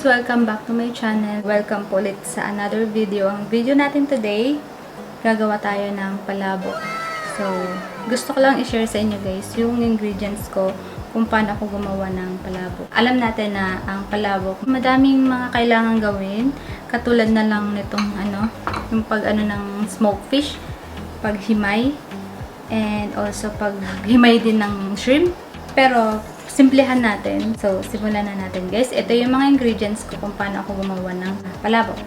Welcome back to my channel. Welcome po ulit sa another video. Ang video natin today, gagawa tayo ng palabok. So, gusto ko lang i-share sa inyo guys yung ingredients ko kung paano ako gumawa ng palabok. Alam natin na ang palabok, madaming mga kailangan gawin. Katulad na lang nitong yung ng smoked fish, paghimay, and also paghimay din ng shrimp. Pero, simplihan natin. So, simulan na natin guys. Ito yung mga ingredients ko kung paano ako gumawa ng palabok.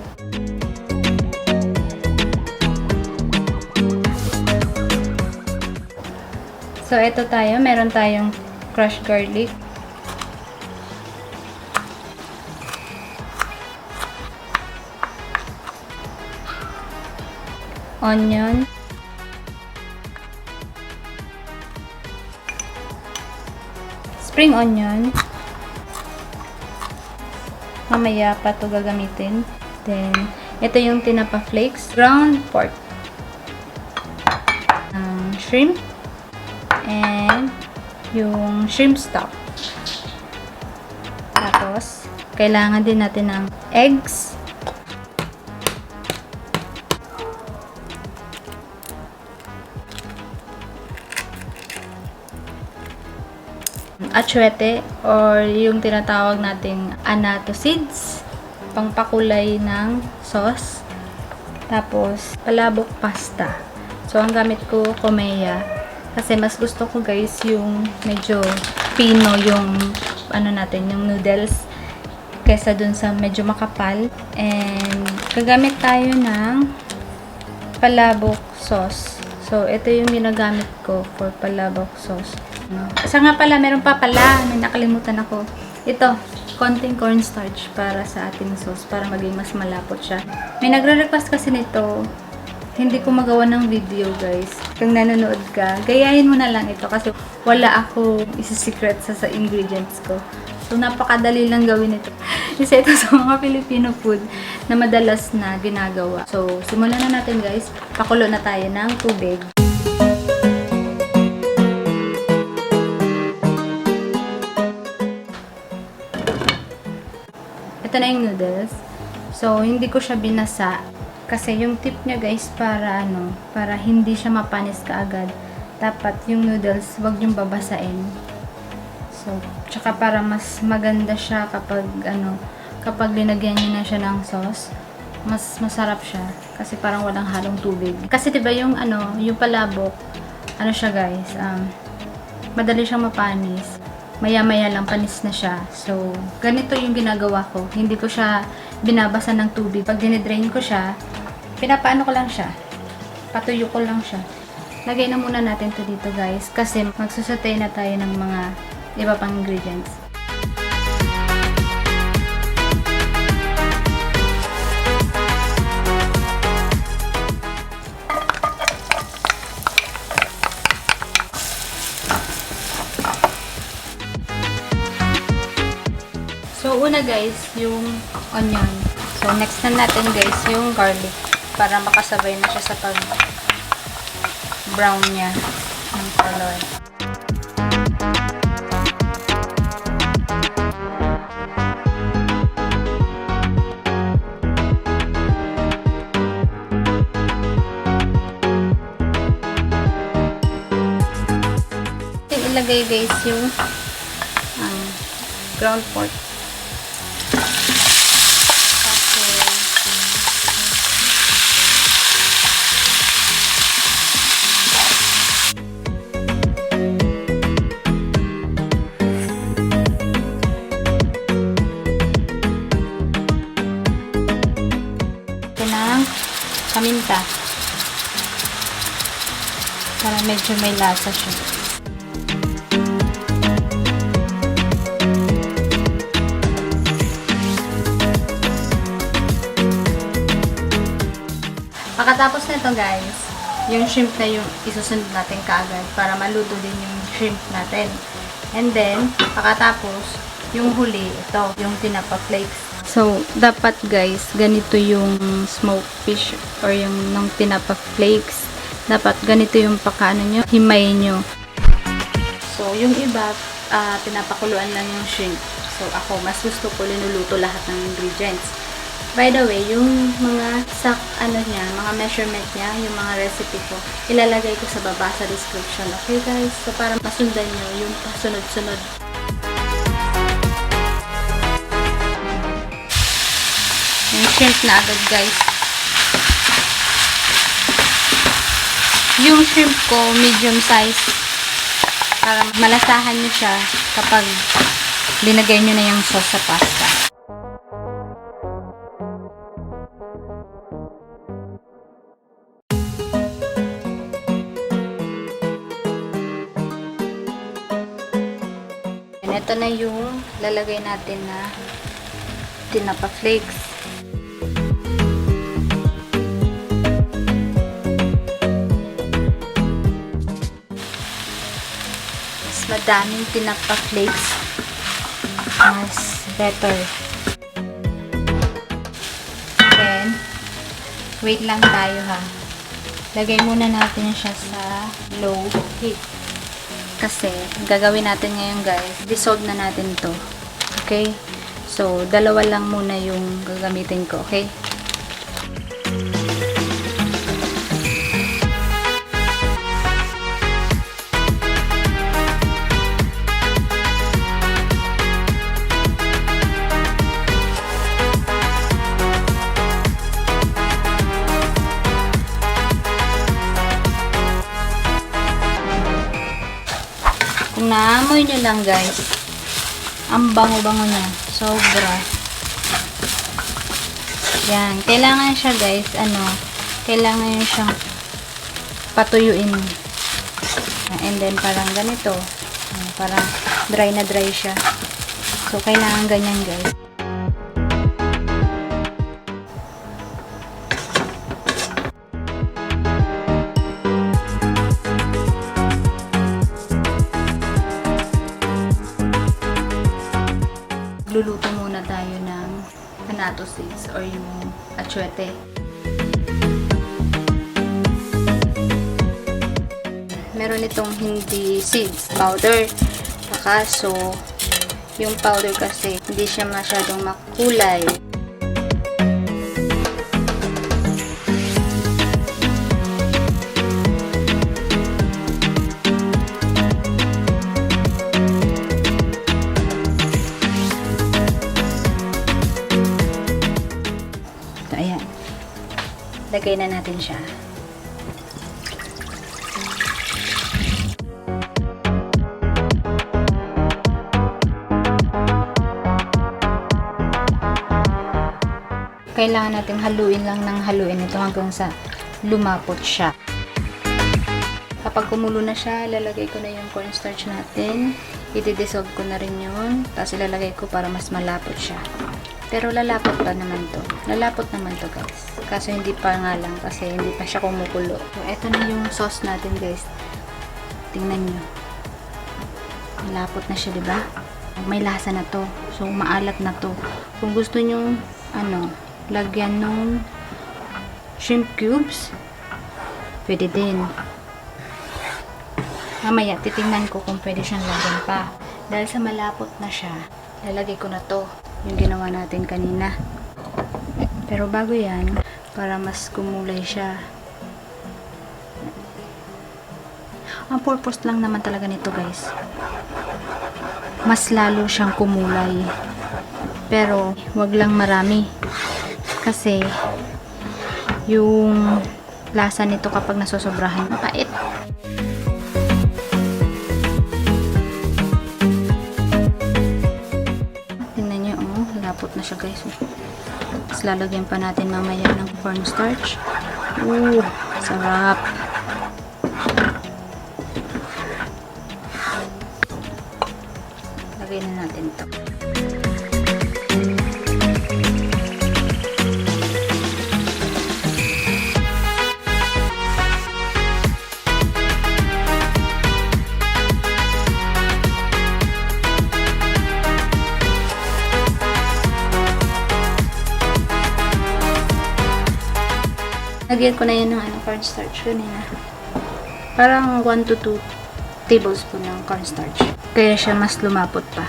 So, ito tayo. Meron tayong crushed garlic. Onion. Spring onion. Mamaya pa ito gagamitin. Then, ito yung tinapa flakes. Ground pork. Shrimp. And, yung shrimp stock. Tapos, kailangan din natin ng eggs. Atsuete or yung tinatawag nating annatto seeds, pangpakulay ng sauce. Tapos palabok pasta. So ang gamit ko kumeya kasi mas gusto ko guys yung medyo pino yung yung noodles kaysa dun sa medyo makapal. And gagamit tayo ng palabok sauce. So ito yung ginagamit ko for palabok sauce. Isa nga pala, meron pa pala, may nakalimutan ako. Ito, konting cornstarch para sa ating sauce, para maging mas malapot siya. May nagre-request kasi nito, hindi ko magawa ng video guys. Kung nanonood ka, gayahin mo na lang ito kasi wala ako isi-secret sa ingredients ko. So, napakadali lang gawin ito. Isa ito sa mga Filipino food na madalas na ginagawa. So, simulan na natin guys. Pakulo na tayo ng tubig. Ito na yung noodles. So, hindi ko siya binasa. Kasi yung tip niya guys, para hindi siya mapanis kaagad. Dapat yung noodles, wag yung babasain. So, tsaka para mas maganda siya kapag linagyan niyo na siya ng sauce, mas masarap siya. Kasi parang walang halong tubig. Kasi diba yung palabok, siya guys, madali siyang mapanis. Maya-maya lang panis na siya. So, ganito yung ginagawa ko. Hindi ko siya binabasa ng tubig. Pag dinidrain ko siya, pinapaano ko lang siya. Patuyo ko lang siya. Lagay na muna natin to dito guys. Kasi magsusatay na tayo ng mga iba pang ingredients. So, una guys, yung onion. So, next na natin guys, yung garlic. Para makasabay na siya sa pag-brown niya ng color. Ilagay guys yung ground pork. Paminta para medyo may lasa siya. Pagkatapos nito guys, yung shrimp na yung isusunod natin kaagad para maluto din yung shrimp natin. And then, pagkatapos, yung huli, ito, yung tinapa flakes. So, dapat guys, ganito yung smoked fish or yung tinapa flakes. Dapat ganito yung pakaano nyo, himay nyo. So, yung iba, pinapakuluan lang yung shrimp. So, ako, mas gusto ko linuluto lahat ng ingredients. By the way, yung mga mga measurement niya, yung mga recipe ko, ilalagay ko sa baba sa description. Okay guys? So, para masundan nyo yung pasunod-sunod. Yung shrimp na agad guys. Yung shrimp ko, medium size. Para malasahan nyo siya kapag linagay nyo na yung sauce sa pasta. And ito na yung lalagay natin na tinapa flakes. Madaming tinapa flakes, mas better. Then, wait lang tayo ha. Lagay muna natin siya sa low heat. Kasi, gagawin natin ngayon guys, dissolve na natin to. Okay? So, dalawa lang muna yung gagamitin ko. Okay? Kung naamoy nyo lang guys, ang bango-bango niya. Sobra. Yan. Kailangan siya guys, kailangan nyo siyang patuyuin. And then parang ganito. Parang dry na dry siya. So, kailangan ganyan guys. Luluto muna tayo ng annatto seeds or yung atsuete. Meron itong hindi seeds, powder. Kaso, yung powder kasi hindi siya masyadong makulay. Lagay na natin siya. Kailangan natin haluin lang ng haluin ito hanggang sa lumapot siya. Kapag kumulo na siya, lalagay ko na yung cornstarch natin. I-dissolve ko na rin yun. Tapos ilalagay ko para mas malapot siya. Pero lalapot pa naman to. Lalapot naman to guys. Kaso hindi pa nga lang kasi hindi pa siya kumukulo. So, eto na yung sauce natin guys. Tingnan nyo. Malapot na siya, diba? May lasa na to. So, maalat na to. Kung gusto nyo, lagyan ng shrimp cubes, pwede din. Mamaya, titingnan ko kung pwede siyang lagyan pa. Dahil sa malapot na siya, lalagay ko na to. Yung ginawa natin kanina. Pero bago yan, para mas kumulay siya. Ang purpose lang naman talaga nito guys, mas lalo siyang kumulay. Pero, wag lang marami. Kasi, yung lasa nito kapag nasosobrahan, mapait. Lapot na siya guys. Tapos lalagyan pa natin mamaya ng cornstarch. Sarap. Lagay na natin ito. Lagyan ko na yan ng cornstarch kanina. Parang 1 to 2 tablespoon ng cornstarch. Kaya siya mas lumapot pa.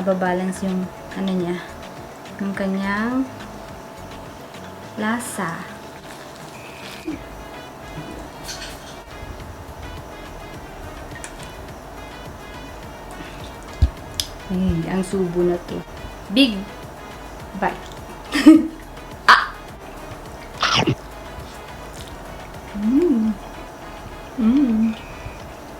nababalance yung ano niya, yung kanyang lasa. Ang subo na to. Big bite.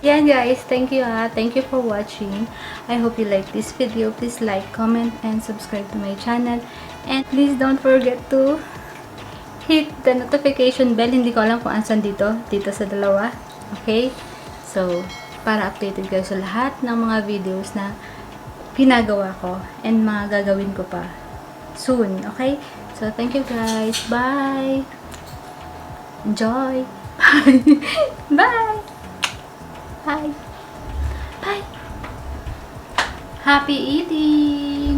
Yan guys, thank you Thank you for watching. I hope you like this video. Please like, comment, and subscribe to my channel. And please don't forget to hit the notification bell. Hindi ko alam kung ansan dito sa dalawa. Okay? So, para updated kayo sa lahat ng mga videos na ginagawa ko and mga gagawin ko pa soon. Okay? So, thank you guys. Bye! Enjoy! Bye! Bye! Bye! Bye! Happy eating!